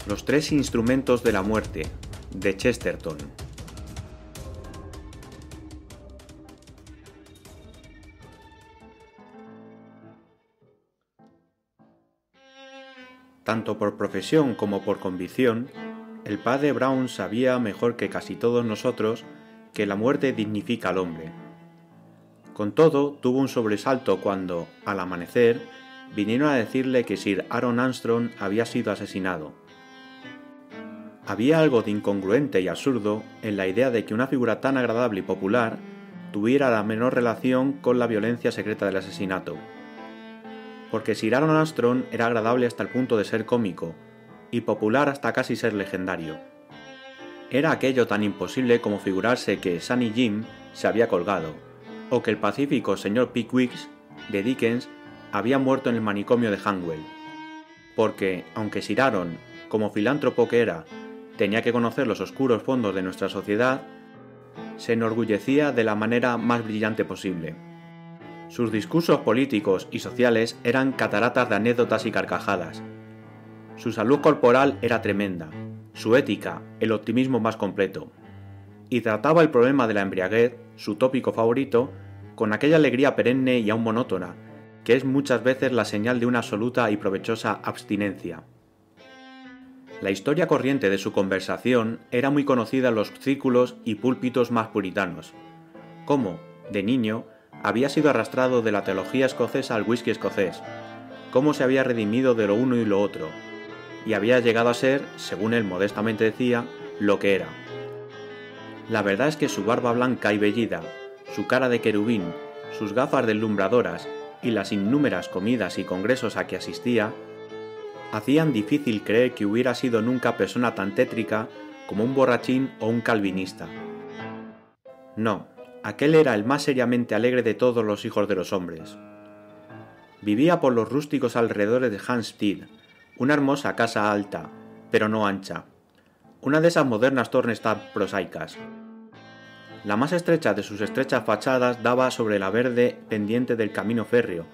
Los tres instrumentos de la muerte, de Chesterton. Tanto por profesión como por convicción, el padre Brown sabía mejor que casi todos nosotros que la muerte dignifica al hombre. Con todo, tuvo un sobresalto cuando, al amanecer, vinieron a decirle que Sir Aaron Armstrong había sido asesinado. Había algo de incongruente y absurdo en la idea de que una figura tan agradable y popular tuviera la menor relación con la violencia secreta del asesinato. Porque Sir Aaron Armstrong era agradable hasta el punto de ser cómico, y popular hasta casi ser legendario. Era aquello tan imposible como figurarse que Sunny Jim se había colgado, o que el pacífico señor Pickwick de Dickens había muerto en el manicomio de Hanwell. Porque, aunque Sir Aaron, como filántropo que era, tenía que conocer los oscuros fondos de nuestra sociedad, se enorgullecía de la manera más brillante posible. Sus discursos políticos y sociales eran cataratas de anécdotas y carcajadas. Su salud corporal era tremenda, su ética, el optimismo más completo. Y trataba el problema de la embriaguez, su tópico favorito, con aquella alegría perenne y aún monótona, que es muchas veces la señal de una absoluta y provechosa abstinencia. La historia corriente de su conversación era muy conocida en los círculos y púlpitos más puritanos. Cómo, de niño, había sido arrastrado de la teología escocesa al whisky escocés, cómo se había redimido de lo uno y lo otro, y había llegado a ser, según él modestamente decía, lo que era. La verdad es que su barba blanca y vellida, su cara de querubín, sus gafas deslumbradoras y las innúmeras comidas y congresos a que asistía, hacían difícil creer que hubiera sido nunca persona tan tétrica como un borrachín o un calvinista. No, aquel era el más seriamente alegre de todos los hijos de los hombres. Vivía por los rústicos alrededores de Hampstead, una hermosa casa alta, pero no ancha, una de esas modernas Tornestad prosaicas. La más estrecha de sus estrechas fachadas daba sobre la verde pendiente del camino férreo,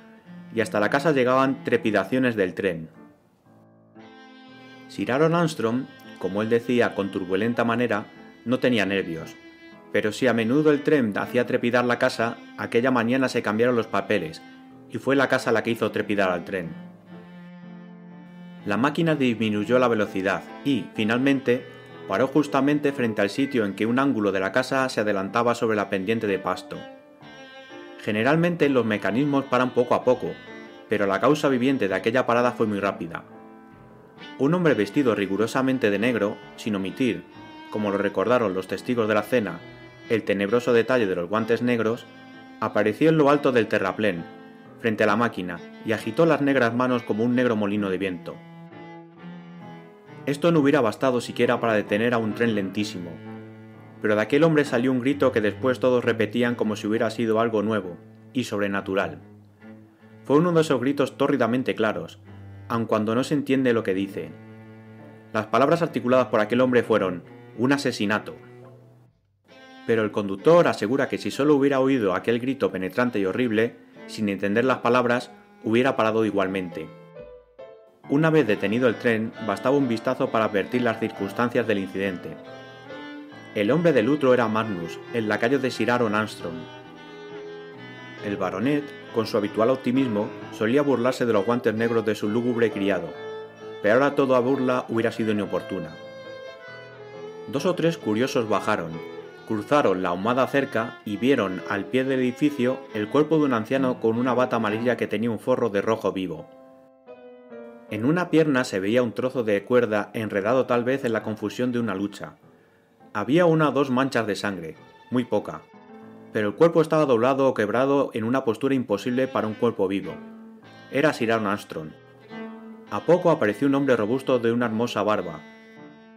y hasta la casa llegaban trepidaciones del tren. Sir Aaron Armstrong, como él decía con turbulenta manera, no tenía nervios, pero si a menudo el tren hacía trepidar la casa, aquella mañana se cambiaron los papeles, y fue la casa la que hizo trepidar al tren. La máquina disminuyó la velocidad y, finalmente, paró justamente frente al sitio en que un ángulo de la casa se adelantaba sobre la pendiente de pasto. Generalmente los mecanismos paran poco a poco, pero la causa viviente de aquella parada fue muy rápida. Un hombre vestido rigurosamente de negro, sin omitir, como lo recordaron los testigos de la cena, el tenebroso detalle de los guantes negros, apareció en lo alto del terraplén, frente a la máquina, y agitó las negras manos como un negro molino de viento. Esto no hubiera bastado siquiera para detener a un tren lentísimo, pero de aquel hombre salió un grito que después todos repetían como si hubiera sido algo nuevo y sobrenatural. Fue uno de esos gritos tórridamente claros, aun cuando no se entiende lo que dice. Las palabras articuladas por aquel hombre fueron «un asesinato». Pero el conductor asegura que si solo hubiera oído aquel grito penetrante y horrible, sin entender las palabras, hubiera parado igualmente. Una vez detenido el tren, bastaba un vistazo para advertir las circunstancias del incidente. El hombre del lutro era Magnus, el lacayo de Sir Aaron Armstrong. El baronet, con su habitual optimismo, solía burlarse de los guantes negros de su lúgubre criado, pero ahora toda burla hubiera sido inoportuna. 2 o 3 curiosos bajaron, cruzaron la ahumada cerca y vieron al pie del edificio el cuerpo de un anciano con una bata amarilla que tenía un forro de rojo vivo. En una pierna se veía un trozo de cuerda enredado tal vez en la confusión de una lucha. Había 1 o 2 manchas de sangre, muy poca, pero el cuerpo estaba doblado o quebrado en una postura imposible para un cuerpo vivo. Era Sir Aaron Armstrong. A poco apareció un hombre robusto de una hermosa barba,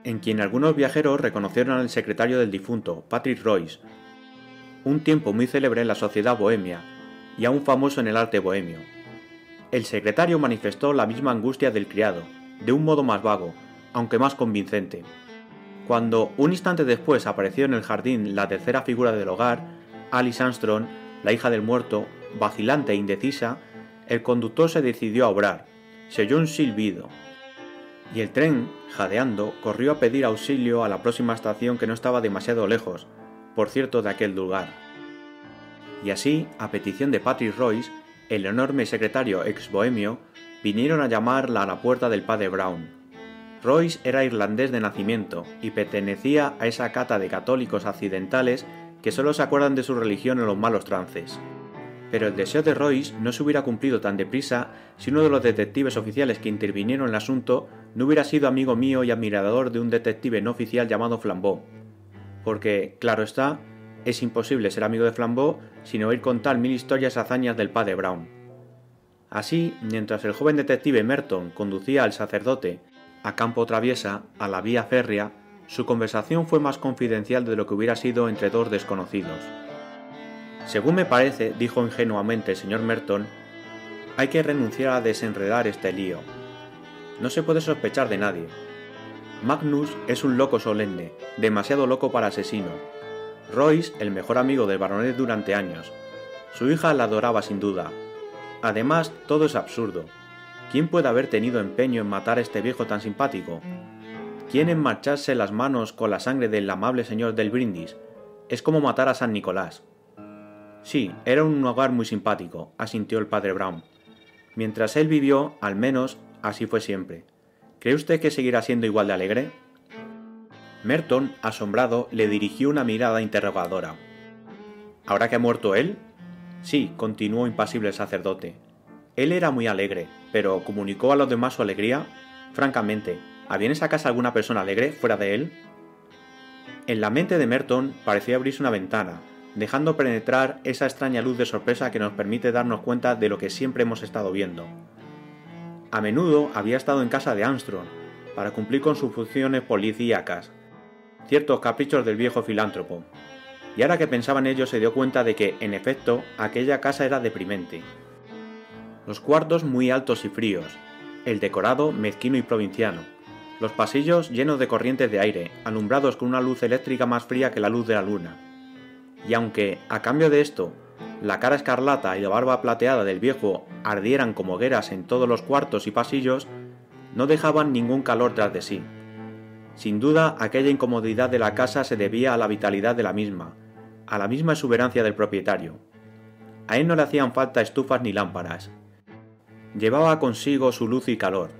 en quien algunos viajeros reconocieron al secretario del difunto, Patrick Royce, un tiempo muy célebre en la sociedad bohemia, y aún famoso en el arte bohemio. El secretario manifestó la misma angustia del criado, de un modo más vago, aunque más convincente. Cuando, un instante después, apareció en el jardín la tercera figura del hogar, Alice Armstrong, la hija del muerto, vacilante e indecisa, el conductor se decidió a obrar. Se oyó un silbido. y el tren, jadeando, corrió a pedir auxilio a la próxima estación que no estaba demasiado lejos, por cierto, de aquel lugar. Y así, a petición de Patrick Royce, el enorme secretario ex-bohemio, vinieron a llamarla a la puerta del padre Brown. Royce era irlandés de nacimiento y pertenecía a esa cata de católicos accidentales que solo se acuerdan de su religión en los malos trances. Pero el deseo de Royce no se hubiera cumplido tan deprisa si uno de los detectives oficiales que intervinieron en el asunto no hubiera sido amigo mío y admirador de un detective no oficial llamado Flambeau. Porque, claro está, es imposible ser amigo de Flambeau sin oír contar 1000 historias y hazañas del padre Brown. Así, mientras el joven detective Merton conducía al sacerdote a campo traviesa, a la vía férrea, su conversación fue más confidencial de lo que hubiera sido entre dos desconocidos. Según me parece, dijo ingenuamente el señor Merton, hay que renunciar a desenredar este lío. No se puede sospechar de nadie. Magnus es un loco solemne, demasiado loco para asesino. Royce, el mejor amigo del baronet durante años. Su hija la adoraba sin duda. Además, todo es absurdo. ¿Quién puede haber tenido empeño en matar a este viejo tan simpático? ¿Quién en marcharse las manos con la sangre del amable señor del brindis? Es como matar a San Nicolás. Sí, era un hogar muy simpático, asintió el padre Brown. Mientras él vivió, al menos, así fue siempre. ¿Cree usted que seguirá siendo igual de alegre? Merton, asombrado, le dirigió una mirada interrogadora. ¿Ahora que ha muerto él? Sí, continuó impasible el sacerdote. Él era muy alegre, pero ¿comunicó a los demás su alegría? Francamente, ¿había en esa casa alguna persona alegre fuera de él? En la mente de Merton parecía abrirse una ventana, dejando penetrar esa extraña luz de sorpresa que nos permite darnos cuenta de lo que siempre hemos estado viendo. A menudo había estado en casa de Armstrong, para cumplir con sus funciones policíacas, ciertos caprichos del viejo filántropo, y ahora que pensaba en ello se dio cuenta de que, en efecto, aquella casa era deprimente. Los cuartos muy altos y fríos, el decorado mezquino y provinciano, los pasillos llenos de corrientes de aire, alumbrados con una luz eléctrica más fría que la luz de la luna. Y aunque, a cambio de esto, la cara escarlata y la barba plateada del viejo ardieran como hogueras en todos los cuartos y pasillos, no dejaban ningún calor tras de sí. Sin duda, aquella incomodidad de la casa se debía a la vitalidad de la misma exuberancia del propietario. A él no le hacían falta estufas ni lámparas. Llevaba consigo su luz y calor.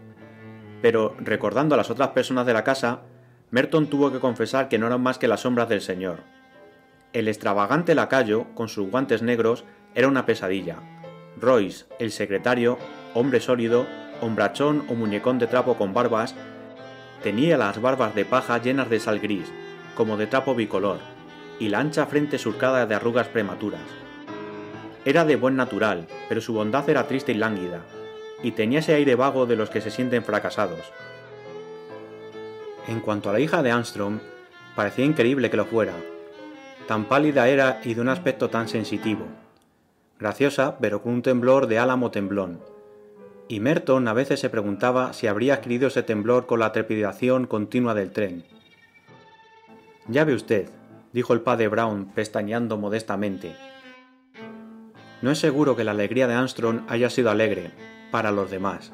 Pero, recordando a las otras personas de la casa, Merton tuvo que confesar que no eran más que las sombras del señor. El extravagante lacayo, con sus guantes negros, era una pesadilla. Royce, el secretario, hombre sólido, hombrachón o muñecón de trapo con barbas, tenía las barbas de paja llenas de sal gris, como de trapo bicolor, y la ancha frente surcada de arrugas prematuras. Era de buen natural, pero su bondad era triste y lánguida, y tenía ese aire vago de los que se sienten fracasados. En cuanto a la hija de Armstrong, parecía increíble que lo fuera. Tan pálida era y de un aspecto tan sensitivo. Graciosa, pero con un temblor de álamo temblón. Y Merton a veces se preguntaba si habría adquirido ese temblor con la trepidación continua del tren. «Ya ve usted», dijo el padre Brown, pestañeando modestamente. «No es seguro que la alegría de Armstrong haya sido alegre, para los demás.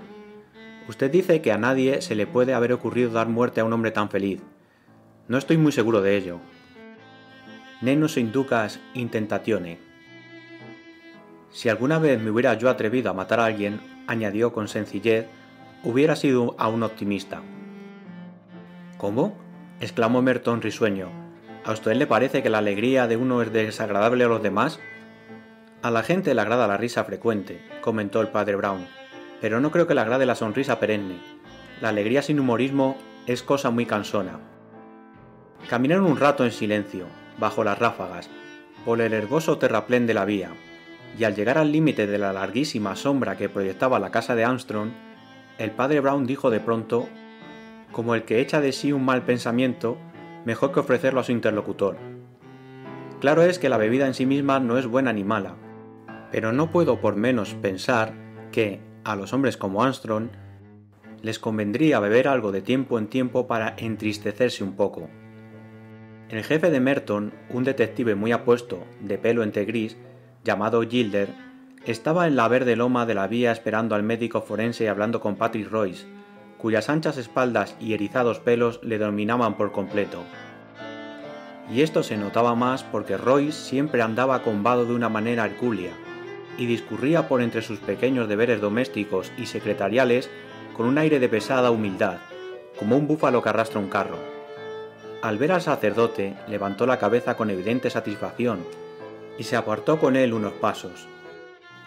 Usted dice que a nadie se le puede haber ocurrido dar muerte a un hombre tan feliz. No estoy muy seguro de ello. Nenus inducas in tentatione. Si alguna vez me hubiera yo atrevido a matar a alguien», añadió con sencillez, «hubiera sido a un optimista». «¿Cómo?», exclamó Merton risueño. «¿A usted le parece que la alegría de uno es desagradable a los demás?» «A la gente le agrada la risa frecuente», comentó el padre Brown, «pero no creo que le agrade la sonrisa perenne. La alegría sin humorismo es cosa muy cansona». Caminaron un rato en silencio, bajo las ráfagas, por el herboso terraplén de la vía, y al llegar al límite de la larguísima sombra que proyectaba la casa de Armstrong, el padre Brown dijo de pronto, como el que echa de sí un mal pensamiento, mejor que ofrecerlo a su interlocutor: «Claro es que la bebida en sí misma no es buena ni mala, pero no puedo por menos pensar que, a los hombres como Armstrong, les convendría beber algo de tiempo en tiempo para entristecerse un poco». El jefe de Merton, un detective muy apuesto, de pelo entre gris, llamado Gilder, estaba en la verde loma de la vía esperando al médico forense y hablando con Patrick Royce, cuyas anchas espaldas y erizados pelos le dominaban por completo. Y esto se notaba más porque Royce siempre andaba combado de una manera hercúlea, y discurría por entre sus pequeños deberes domésticos y secretariales con un aire de pesada humildad, como un búfalo que arrastra un carro. Al ver al sacerdote, levantó la cabeza con evidente satisfacción, y se apartó con él unos pasos.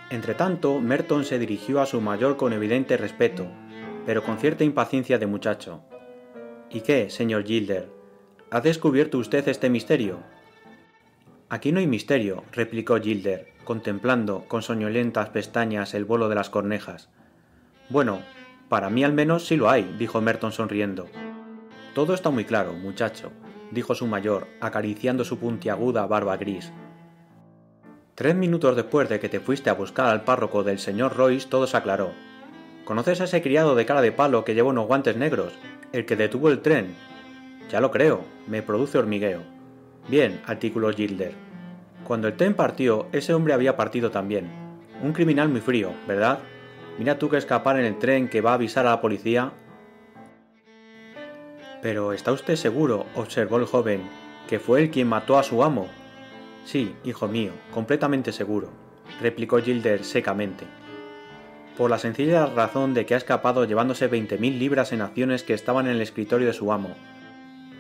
Entretanto, Merton se dirigió a su mayor con evidente respeto, pero con cierta impaciencia de muchacho. «¿Y qué, señor Gilder? ¿Ha descubierto usted este misterio?» «Aquí no hay misterio», replicó Gilder, contemplando con soñolentas pestañas el vuelo de las cornejas. «Bueno, para mí al menos sí lo hay», dijo Merton sonriendo. «Todo está muy claro, muchacho», dijo su mayor, acariciando su puntiaguda barba gris. 3 minutos después de que te fuiste a buscar al párroco del señor Royce todo se aclaró. ¿Conoces a ese criado de cara de palo que lleva unos guantes negros? El que detuvo el tren. Ya lo creo, me produce hormigueo. Bien, articuló Gilder. Cuando el tren partió, ese hombre había partido también. Un criminal muy frío, ¿verdad? Mira tú que escapar en el tren que va a avisar a la policía. Pero ¿está usted seguro, observó el joven, que fue él quien mató a su amo? Sí, hijo mío, completamente seguro, replicó Gilder secamente. Por la sencilla razón de que ha escapado llevándose 20.000 libras en acciones que estaban en el escritorio de su amo.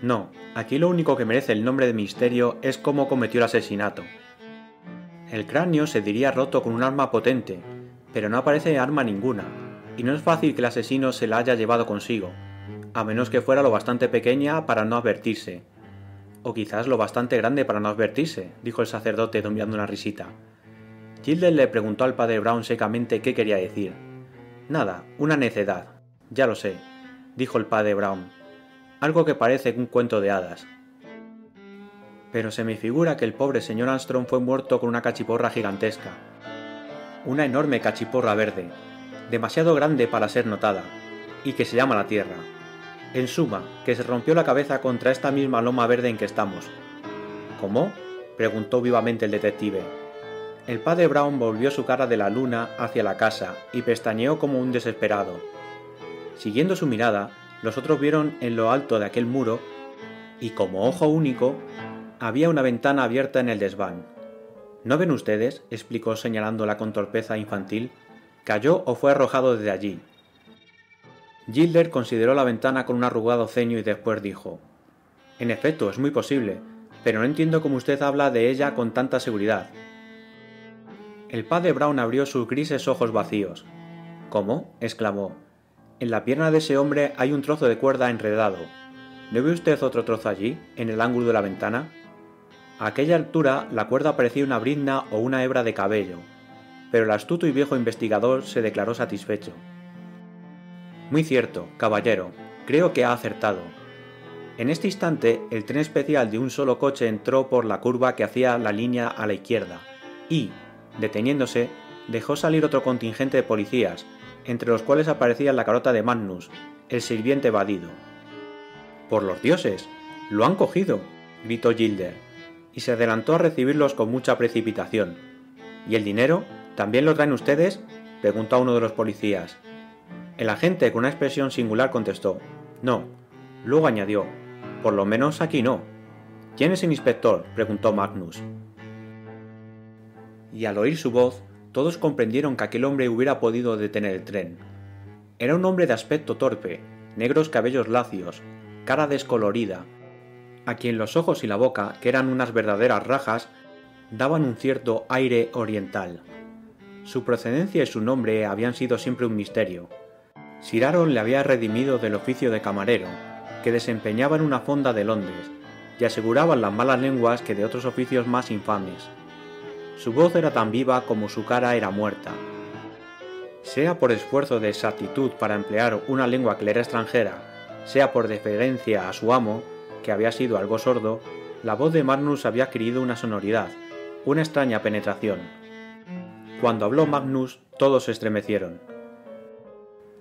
No, aquí lo único que merece el nombre de misterio es cómo cometió el asesinato. El cráneo se diría roto con un arma potente, pero no aparece arma ninguna, y no es fácil que el asesino se la haya llevado consigo, a menos que fuera lo bastante pequeña para no advertirse. O quizás lo bastante grande para no advertirse, dijo el sacerdote dominando una risita. Gilder le preguntó al padre Brown secamente qué quería decir. Nada, una necedad. Ya lo sé, dijo el padre Brown. Algo que parece un cuento de hadas. Pero se me figura que el pobre señor Armstrong fue muerto con una cachiporra gigantesca. Una enorme cachiporra verde, demasiado grande para ser notada, y que se llama la Tierra. En suma, que se rompió la cabeza contra esta misma loma verde en que estamos. ¿Cómo?, preguntó vivamente el detective. El padre Brown volvió su cara de la luna hacia la casa y pestañeó como un desesperado. Siguiendo su mirada, los otros vieron en lo alto de aquel muro, y como ojo único, había una ventana abierta en el desván. ¿No ven ustedes?, explicó señalándola con torpeza infantil. ¿Cayó o fue arrojado desde allí? Gilder consideró la ventana con un arrugado ceño y después dijo: «En efecto, es muy posible, pero no entiendo cómo usted habla de ella con tanta seguridad». El padre Brown abrió sus grises ojos vacíos. «¿Cómo?», exclamó. «En la pierna de ese hombre hay un trozo de cuerda enredado. ¿No ve usted otro trozo allí, en el ángulo de la ventana?» A aquella altura la cuerda parecía una brizna o una hebra de cabello, pero el astuto y viejo investigador se declaró satisfecho. «Muy cierto, caballero, creo que ha acertado. En este instante el tren especial de un solo coche entró por la curva que hacía la línea a la izquierda y, deteniéndose, dejó salir otro contingente de policías, entre los cuales aparecía la carota de Magnus, el sirviente evadido. «¡Por los dioses! ¡Lo han cogido!», gritó Gilder, y se adelantó a recibirlos con mucha precipitación. «¿Y el dinero? ¿También lo traen ustedes?», preguntó a uno de los policías. El agente, con una expresión singular, contestó: «No». Luego añadió: «Por lo menos aquí no». «¿Quién es el inspector?», preguntó Magnus. Y al oír su voz, todos comprendieron que aquel hombre hubiera podido detener el tren. Era un hombre de aspecto torpe, negros cabellos lacios, cara descolorida, a quien los ojos y la boca, que eran unas verdaderas rajas, daban un cierto aire oriental. Su procedencia y su nombre habían sido siempre un misterio. Sir Aaron le había redimido del oficio de camarero, que desempeñaba en una fonda de Londres, y aseguraban las malas lenguas que de otros oficios más infames. Su voz era tan viva como su cara era muerta. Sea por esfuerzo de exactitud para emplear una lengua que le era extranjera, sea por deferencia a su amo, que había sido algo sordo, la voz de Magnus había adquirido una sonoridad, una extraña penetración. Cuando habló Magnus, todos se estremecieron.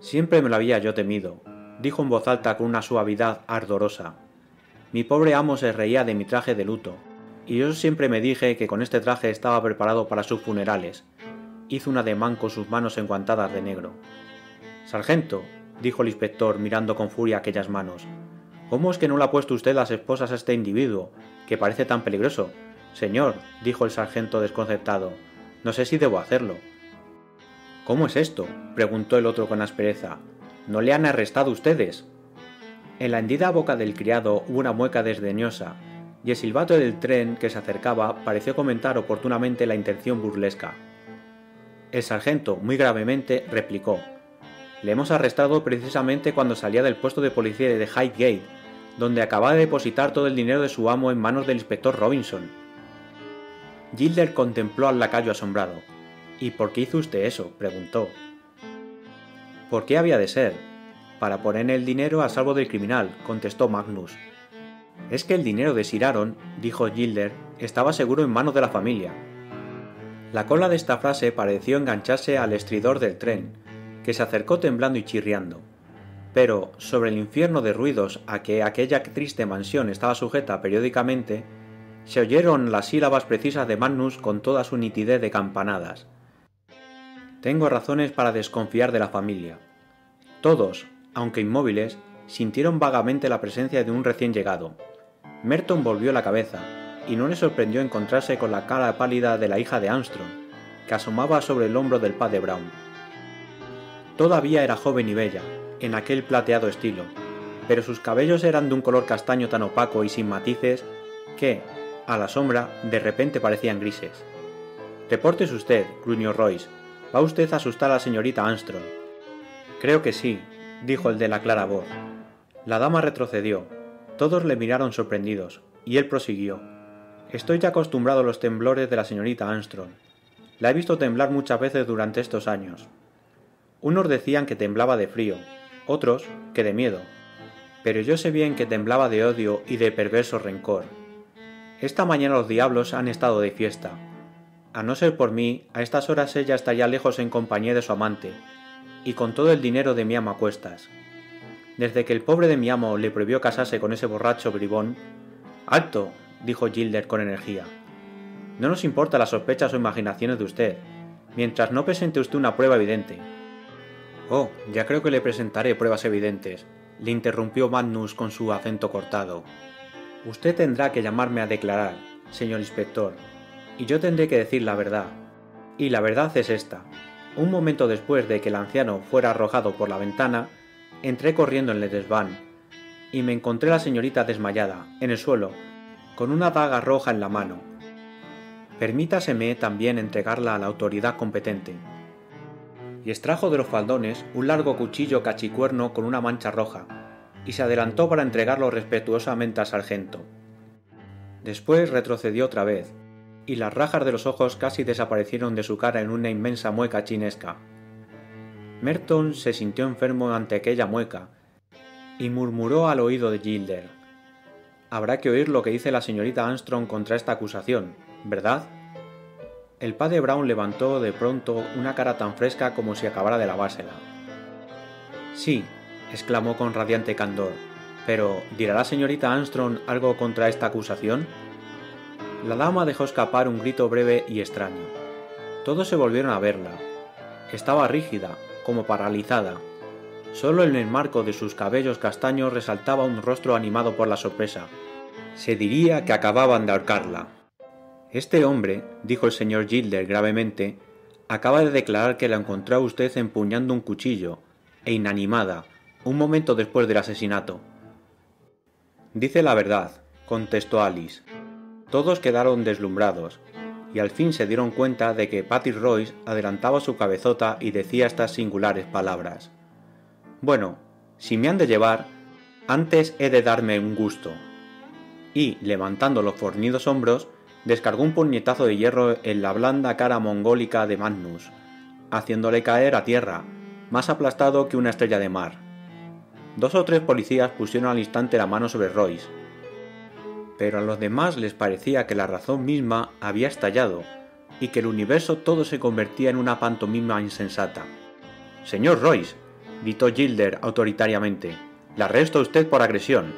«Siempre me lo había yo temido», dijo en voz alta con una suavidad ardorosa. «Mi pobre amo se reía de mi traje de luto, y yo siempre me dije que con este traje estaba preparado para sus funerales». Hizo un ademán con sus manos enguantadas de negro. «Sargento», dijo el inspector mirando con furia aquellas manos. ¿Cómo es que no le ha puesto usted las esposas a este individuo, que parece tan peligroso? Señor, dijo el sargento desconcertado, no sé si debo hacerlo. ¿Cómo es esto?, preguntó el otro con aspereza. ¿No le han arrestado ustedes? En la hendida boca del criado hubo una mueca desdeñosa, y el silbato del tren que se acercaba pareció comentar oportunamente la intención burlesca. El sargento, muy gravemente, replicó: «Le hemos arrestado precisamente cuando salía del puesto de policía de Highgate, donde acababa de depositar todo el dinero de su amo en manos del inspector Robinson». Gilder contempló al lacayo asombrado. «¿Y por qué hizo usted eso?», preguntó. «¿Por qué había de ser? Para poner el dinero a salvo del criminal», contestó Magnus. «Es que el dinero de Sir Aaron», dijo Gilder, «estaba seguro en manos de la familia». La cola de esta frase pareció engancharse al estridor del tren, que se acercó temblando y chirriando. Pero, sobre el infierno de ruidos a que aquella triste mansión estaba sujeta periódicamente, se oyeron las sílabas precisas de Magnus con toda su nitidez de campanadas. «Tengo razones para desconfiar de la familia». Todos, aunque inmóviles, sintieron vagamente la presencia de un recién llegado. Merton volvió la cabeza, y no le sorprendió encontrarse con la cara pálida de la hija de Armstrong, que asomaba sobre el hombro del padre Brown. Todavía era joven y bella, en aquel plateado estilo, pero sus cabellos eran de un color castaño tan opaco y sin matices que, a la sombra, de repente parecían grises. «Repórtese usted», gruñó Royce. «¿Va usted a asustar a la señorita Armstrong?» «Creo que sí», dijo el de la clara voz. La dama retrocedió. Todos le miraron sorprendidos, y él prosiguió: «Estoy ya acostumbrado a los temblores de la señorita Armstrong. La he visto temblar muchas veces durante estos años. Unos decían que temblaba de frío, otros que de miedo, pero yo sé bien que temblaba de odio y de perverso rencor. Esta mañana los diablos han estado de fiesta. A no ser por mí, a estas horas ella estaría lejos en compañía de su amante, y con todo el dinero de mi amo a cuestas. Desde que el pobre de mi amo le prohibió casarse con ese borracho bribón». «¡Alto!», dijo Gilder con energía. «No nos importa las sospechas o imaginaciones de usted, mientras no presente usted una prueba evidente». «Oh, ya creo que le presentaré pruebas evidentes», le interrumpió Magnus con su acento cortado. «Usted tendrá que llamarme a declarar, señor inspector, y yo tendré que decir la verdad. Y la verdad es esta. Un momento después de que el anciano fuera arrojado por la ventana, entré corriendo en el desván, y me encontré a la señorita desmayada, en el suelo, con una daga roja en la mano. Permítaseme también entregarla a la autoridad competente». Y extrajo de los faldones un largo cuchillo cachicuerno con una mancha roja, y se adelantó para entregarlo respetuosamente al sargento. Después retrocedió otra vez, y las rajas de los ojos casi desaparecieron de su cara en una inmensa mueca chinesca. Merton se sintió enfermo ante aquella mueca, y murmuró al oído de Gilder: «Habrá que oír lo que dice la señorita Armstrong contra esta acusación, ¿verdad?». El padre Brown levantó de pronto una cara tan fresca como si acabara de lavársela. «Sí», exclamó con radiante candor, «pero ¿dirá la señorita Armstrong algo contra esta acusación?». La dama dejó escapar un grito breve y extraño. Todos se volvieron a verla. Estaba rígida, como paralizada. Solo en el marco de sus cabellos castaños resaltaba un rostro animado por la sorpresa. Se diría que acababan de ahorcarla. «Este hombre», dijo el señor Gilder gravemente, «acaba de declarar que la encontró a usted empuñando un cuchillo, e inanimada, un momento después del asesinato». «Dice la verdad», contestó Alice. Todos quedaron deslumbrados, y al fin se dieron cuenta de que Patty Royce adelantaba su cabezota y decía estas singulares palabras: «Bueno, si me han de llevar, antes he de darme un gusto». Y, levantando los fornidos hombros, descargó un puñetazo de hierro en la blanda cara mongólica de Magnus, haciéndole caer a tierra, más aplastado que una estrella de mar. 2 o 3 policías pusieron al instante la mano sobre Royce, pero a los demás les parecía que la razón misma había estallado y que el universo todo se convertía en una pantomima insensata. «Señor Royce», gritó Gilder autoritariamente, «le arresto a usted por agresión».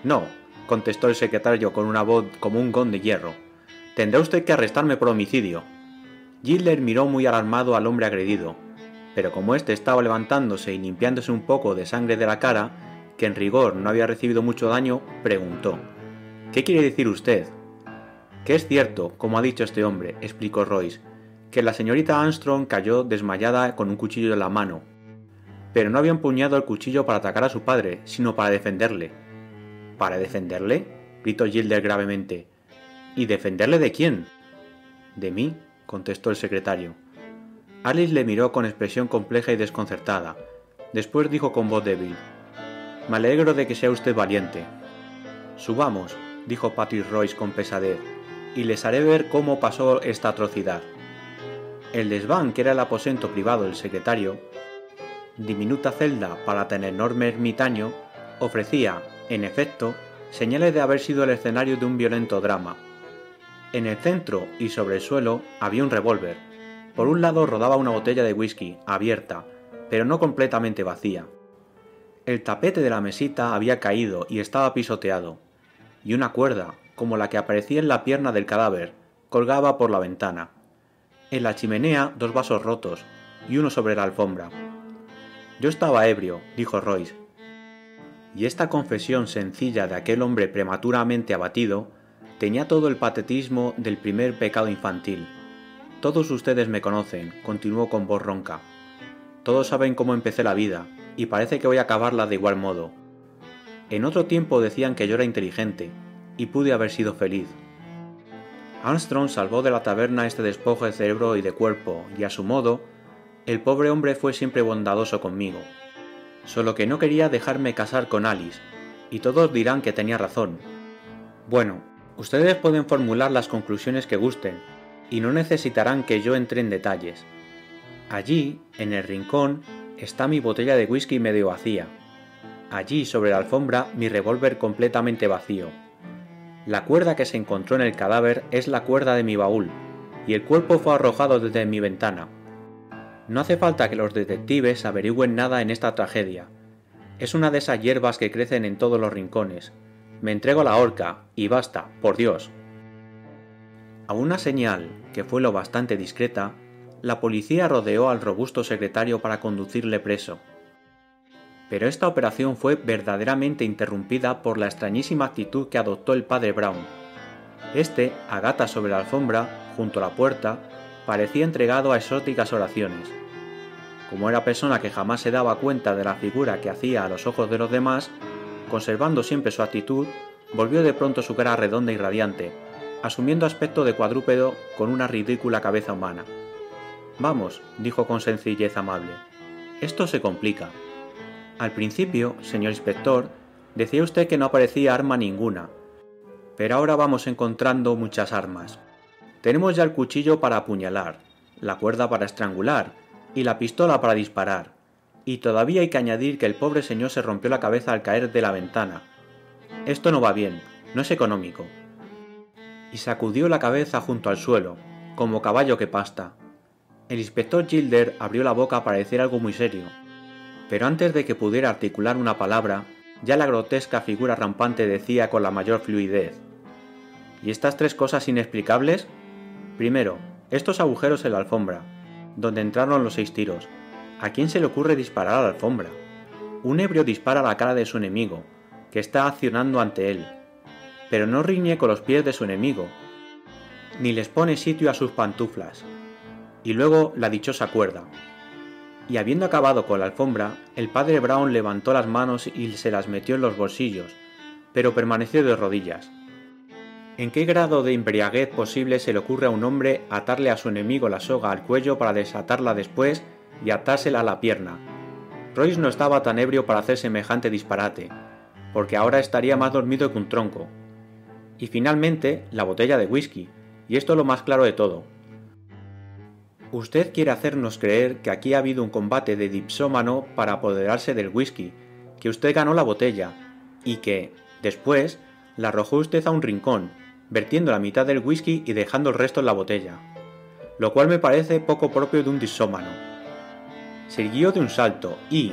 «No», contestó el secretario con una voz como un gong de hierro, «tendrá usted que arrestarme por homicidio». Gilder miró muy alarmado al hombre agredido, pero como éste estaba levantándose y limpiándose un poco de sangre de la cara, que en rigor no había recibido mucho daño, preguntó: «¿Qué quiere decir usted?». «Que es cierto, como ha dicho este hombre», explicó Royce, «que la señorita Armstrong cayó desmayada con un cuchillo en la mano, pero no había empuñado el cuchillo para atacar a su padre, sino para defenderle». «¿Para defenderle?», gritó Gilder gravemente. «¿Y defenderle de quién?». «De mí», contestó el secretario. Alice le miró con expresión compleja y desconcertada. Después dijo con voz débil: «Me alegro de que sea usted valiente». «Subamos», dijo Patrick Royce con pesadez, «y les haré ver cómo pasó esta atrocidad». El desván, que era el aposento privado del secretario, diminuta celda para tan enorme ermitaño, ofrecía, en efecto, señales de haber sido el escenario de un violento drama. En el centro y sobre el suelo había un revólver. Por un lado rodaba una botella de whisky, abierta, pero no completamente vacía. El tapete de la mesita había caído y estaba pisoteado, y una cuerda, como la que aparecía en la pierna del cadáver, colgaba por la ventana. En la chimenea 2 vasos rotos, y uno sobre la alfombra. «Yo estaba ebrio», dijo Royce. Y esta confesión sencilla de aquel hombre prematuramente abatido tenía todo el patetismo del primer pecado infantil. «Todos ustedes me conocen», continuó con voz ronca. «Todos saben cómo empecé la vida, y parece que voy a acabarla de igual modo. En otro tiempo decían que yo era inteligente, y pude haber sido feliz. Armstrong salvó de la taberna este despojo de cerebro y de cuerpo, y a su modo, el pobre hombre fue siempre bondadoso conmigo. Solo que no quería dejarme casar con Alice, y todos dirán que tenía razón. Bueno, ustedes pueden formular las conclusiones que gusten, y no necesitarán que yo entre en detalles. Allí, en el rincón, está mi botella de whisky medio vacía. Allí, sobre la alfombra, mi revólver completamente vacío. La cuerda que se encontró en el cadáver es la cuerda de mi baúl, y el cuerpo fue arrojado desde mi ventana. No hace falta que los detectives averigüen nada en esta tragedia. Es una de esas hierbas que crecen en todos los rincones. Me entrego a la horca, y basta, por Dios». A una señal, que fue lo bastante discreta, la policía rodeó al robusto secretario para conducirle preso. Pero esta operación fue verdaderamente interrumpida por la extrañísima actitud que adoptó el padre Brown. Este, a gatas sobre la alfombra, junto a la puerta, parecía entregado a exóticas oraciones. Como era persona que jamás se daba cuenta de la figura que hacía a los ojos de los demás, conservando siempre su actitud, volvió de pronto su cara redonda y radiante, asumiendo aspecto de cuadrúpedo con una ridícula cabeza humana. «Vamos», dijo con sencillez amable, «esto se complica. Al principio, señor inspector, decía usted que no aparecía arma ninguna, pero ahora vamos encontrando muchas armas. Tenemos ya el cuchillo para apuñalar, la cuerda para estrangular y la pistola para disparar, y todavía hay que añadir que el pobre señor se rompió la cabeza al caer de la ventana. Esto no va bien, no es económico». Y sacudió la cabeza junto al suelo, como caballo que pasta. El inspector Gilder abrió la boca para decir algo muy serio, pero antes de que pudiera articular una palabra, ya la grotesca figura rampante decía con la mayor fluidez: «¿Y estas 3 cosas inexplicables? Primero, estos agujeros en la alfombra, donde entraron los 6 tiros. ¿A quién se le ocurre disparar a la alfombra? Un ebrio dispara a la cara de su enemigo, que está accionando ante él, pero no riñe con los pies de su enemigo, ni les pone sitio a sus pantuflas. Y luego la dichosa cuerda». Y habiendo acabado con la alfombra, el padre Brown levantó las manos y se las metió en los bolsillos, pero permaneció de rodillas. ¿En qué grado de embriaguez posible se le ocurre a un hombre atarle a su enemigo la soga al cuello para desatarla después y atársela a la pierna? Royce no estaba tan ebrio para hacer semejante disparate, porque ahora estaría más dormido que un tronco. Y finalmente, la botella de whisky, y esto es lo más claro de todo. Usted quiere hacernos creer que aquí ha habido un combate de dipsómano para apoderarse del whisky, que usted ganó la botella, y que, después, la arrojó usted a un rincón, vertiendo la mitad del whisky y dejando el resto en la botella, lo cual me parece poco propio de un dipsómano. Se irguió de un salto y,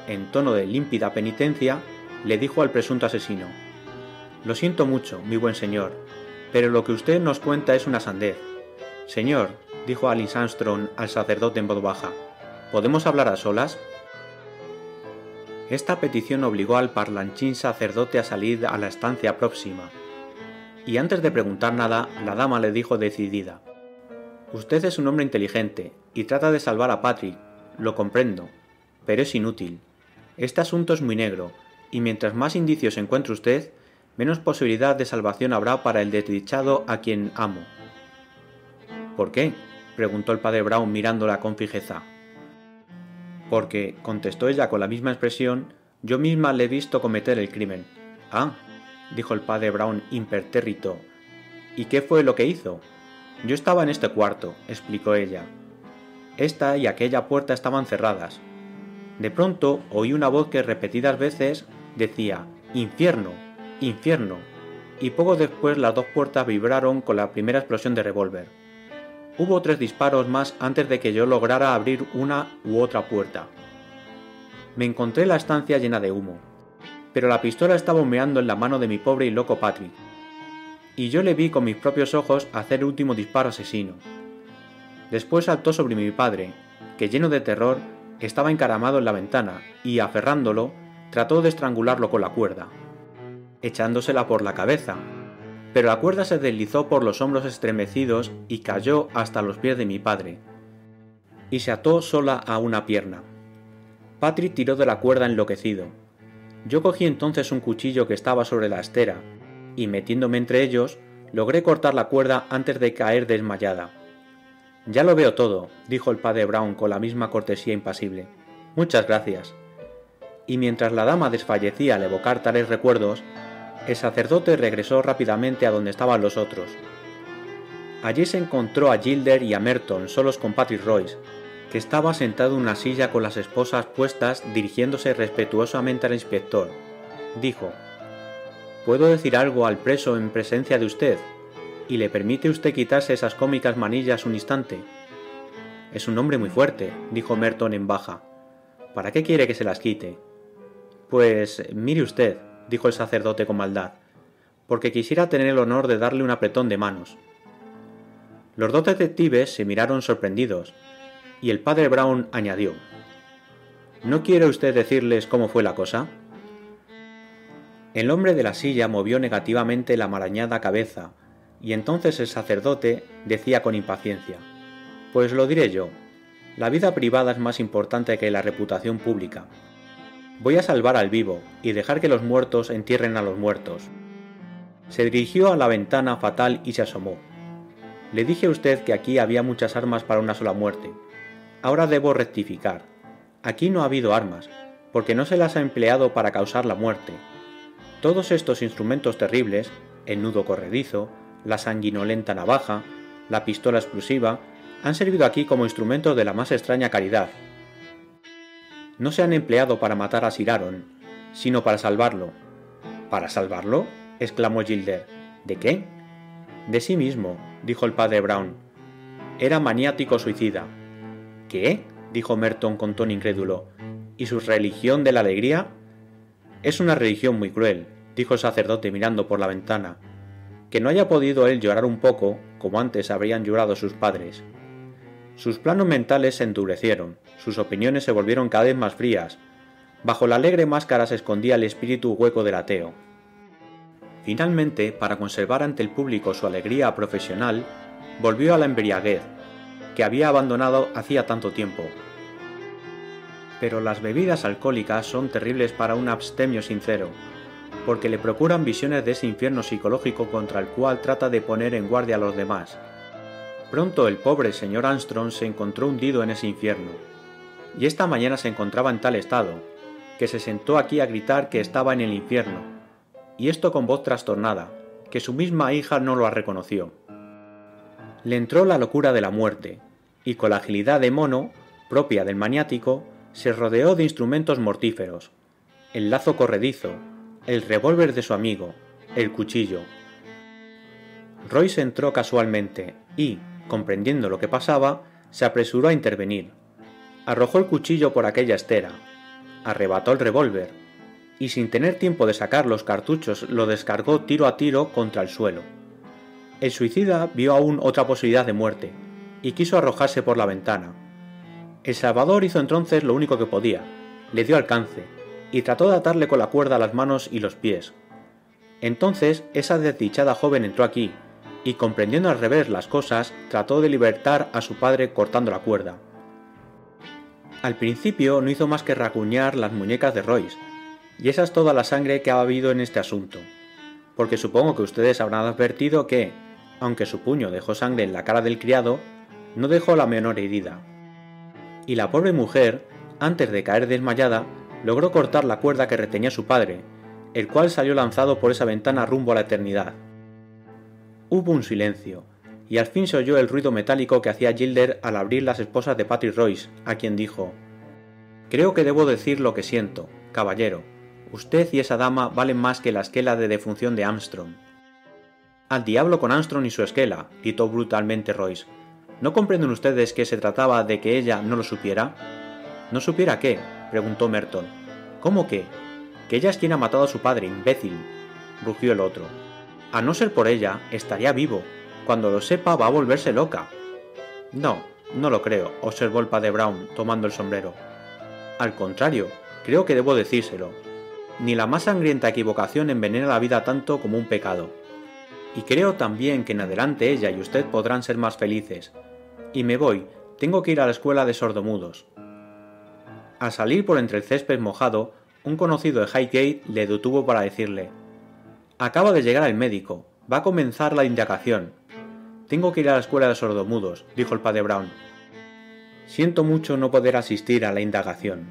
en tono de límpida penitencia, le dijo al presunto asesino: «Lo siento mucho, mi buen señor, pero lo que usted nos cuenta es una sandez. Señor», dijo Alice Armstrong al sacerdote en voz baja, ¿Podemos hablar a solas? Esta petición obligó al parlanchín sacerdote a salir a la estancia próxima, y antes de preguntar nada, la dama le dijo decidida: «Usted es un hombre inteligente, y trata de salvar a Patrick, lo comprendo, pero es inútil. Este asunto es muy negro, y mientras más indicios encuentre usted, menos posibilidad de salvación habrá para el desdichado a quien amo». «¿Por qué?», preguntó el padre Brown mirándola con fijeza. «Porque», contestó ella con la misma expresión, «yo misma le he visto cometer el crimen». «Ah», dijo el padre Brown impertérrito, «¿y qué fue lo que hizo?». «Yo estaba en este cuarto», explicó ella. «Esta y aquella puerta estaban cerradas. De pronto oí una voz que repetidas veces decía: «¡Infierno! ¡Infierno!», y poco después las dos puertas vibraron con la primera explosión de revólver. Hubo 3 disparos más antes de que yo lograra abrir una u otra puerta. Me encontré la estancia llena de humo, pero la pistola estaba humeando en la mano de mi pobre y loco Patrick, y yo le vi con mis propios ojos hacer el último disparo asesino. Después saltó sobre mi padre, que lleno de terror estaba encaramado en la ventana, y aferrándolo, trató de estrangularlo con la cuerda, echándosela por la cabeza, pero la cuerda se deslizó por los hombros estremecidos y cayó hasta los pies de mi padre, y se ató sola a una pierna. Patrick tiró de la cuerda enloquecido. Yo cogí entonces un cuchillo que estaba sobre la estera, y metiéndome entre ellos, logré cortar la cuerda antes de caer desmayada. «Ya lo veo todo», dijo el padre Brown con la misma cortesía impasible. «Muchas gracias». Y mientras la dama desfallecía al evocar tales recuerdos, el sacerdote regresó rápidamente a donde estaban los otros. Allí se encontró a Gilder y a Merton solos con Patrick Royce, que estaba sentado en una silla con las esposas puestas dirigiéndose respetuosamente al inspector. Dijo: «¿Puedo decir algo al preso en presencia de usted? ¿Y le permite usted quitarse esas cómicas manillas un instante?» «Es un hombre muy fuerte», dijo Merton en baja. «¿Para qué quiere que se las quite?» «Pues, mire usted», dijo el sacerdote con maldad, «porque quisiera tener el honor de darle un apretón de manos». Los 2 detectives se miraron sorprendidos, y el padre Brown añadió: «¿No quiere usted decirles cómo fue la cosa?». El hombre de la silla movió negativamente la amarañada cabeza, y entonces el sacerdote decía con impaciencia: «Pues lo diré yo. La vida privada es más importante que la reputación pública. Voy a salvar al vivo y dejar que los muertos entierren a los muertos». Se dirigió a la ventana fatal y se asomó. «Le dije a usted que aquí había muchas armas para una sola muerte. Ahora debo rectificar. Aquí no ha habido armas, porque no se las ha empleado para causar la muerte. Todos estos instrumentos terribles, el nudo corredizo, la sanguinolenta navaja, la pistola explosiva, han servido aquí como instrumentos de la más extraña caridad. No se han empleado para matar a Sir Aaron, sino para salvarlo». «¿Para salvarlo?», exclamó Gilder. «¿De qué?». «De sí mismo», dijo el padre Brown. «Era maniático suicida». «¿Qué?», dijo Merton con tono incrédulo. «¿Y su religión de la alegría?». «Es una religión muy cruel», dijo el sacerdote mirando por la ventana. «Que no haya podido él llorar un poco, como antes habrían llorado sus padres». Sus planos mentales se endurecieron, sus opiniones se volvieron cada vez más frías. Bajo la alegre máscara se escondía el espíritu hueco del ateo. Finalmente, para conservar ante el público su alegría profesional, volvió a la embriaguez, que había abandonado hacía tanto tiempo. Pero las bebidas alcohólicas son terribles para un abstemio sincero, porque le procuran visiones de ese infierno psicológico contra el cual trata de poner en guardia a los demás. Pronto el pobre señor Armstrong se encontró hundido en ese infierno, y esta mañana se encontraba en tal estado, que se sentó aquí a gritar que estaba en el infierno, y esto con voz trastornada, que su misma hija no lo reconoció. Le entró la locura de la muerte, y con la agilidad de mono, propia del maniático, se rodeó de instrumentos mortíferos: el lazo corredizo, el revólver de su amigo, el cuchillo. Royce entró casualmente y, comprendiendo lo que pasaba, se apresuró a intervenir. Arrojó el cuchillo por aquella estera, arrebató el revólver, y sin tener tiempo de sacar los cartuchos lo descargó tiro a tiro contra el suelo. El suicida vio aún otra posibilidad de muerte, y quiso arrojarse por la ventana. El Salvador hizo entonces lo único que podía, le dio alcance, y trató de atarle con la cuerda las manos y los pies. Entonces esa desdichada joven entró aquí, y comprendiendo al revés las cosas, trató de libertar a su padre cortando la cuerda. Al principio no hizo más que racuñar las muñecas de Royce, y esa es toda la sangre que ha habido en este asunto, porque supongo que ustedes habrán advertido que, aunque su puño dejó sangre en la cara del criado, no dejó la menor herida. Y la pobre mujer, antes de caer desmayada, logró cortar la cuerda que retenía a su padre, el cual salió lanzado por esa ventana rumbo a la eternidad. Hubo un silencio, y al fin se oyó el ruido metálico que hacía Gilder al abrir las esposas de Patrick Royce, a quien dijo: «Creo que debo decir lo que siento, caballero. Usted y esa dama valen más que la esquela de defunción de Armstrong». «Al diablo con Armstrong y su esquela», gritó brutalmente Royce. «¿No comprenden ustedes que se trataba de que ella no lo supiera?» «¿No supiera qué?», preguntó Merton. «¿Cómo qué? Que ella es quien ha matado a su padre, imbécil», rugió el otro. «A no ser por ella, estaría vivo. Cuando lo sepa va a volverse loca». «No, no lo creo», observó el padre Brown, tomando el sombrero. «Al contrario, creo que debo decírselo. Ni la más sangrienta equivocación envenena la vida tanto como un pecado. Y creo también que en adelante ella y usted podrán ser más felices. Y me voy, tengo que ir a la escuela de sordomudos». Al salir por entre el césped mojado, un conocido de Highgate le detuvo para decirle: «Acaba de llegar el médico, va a comenzar la indagación». «Tengo que ir a la escuela de sordomudos», dijo el padre Brown. «Siento mucho no poder asistir a la indagación».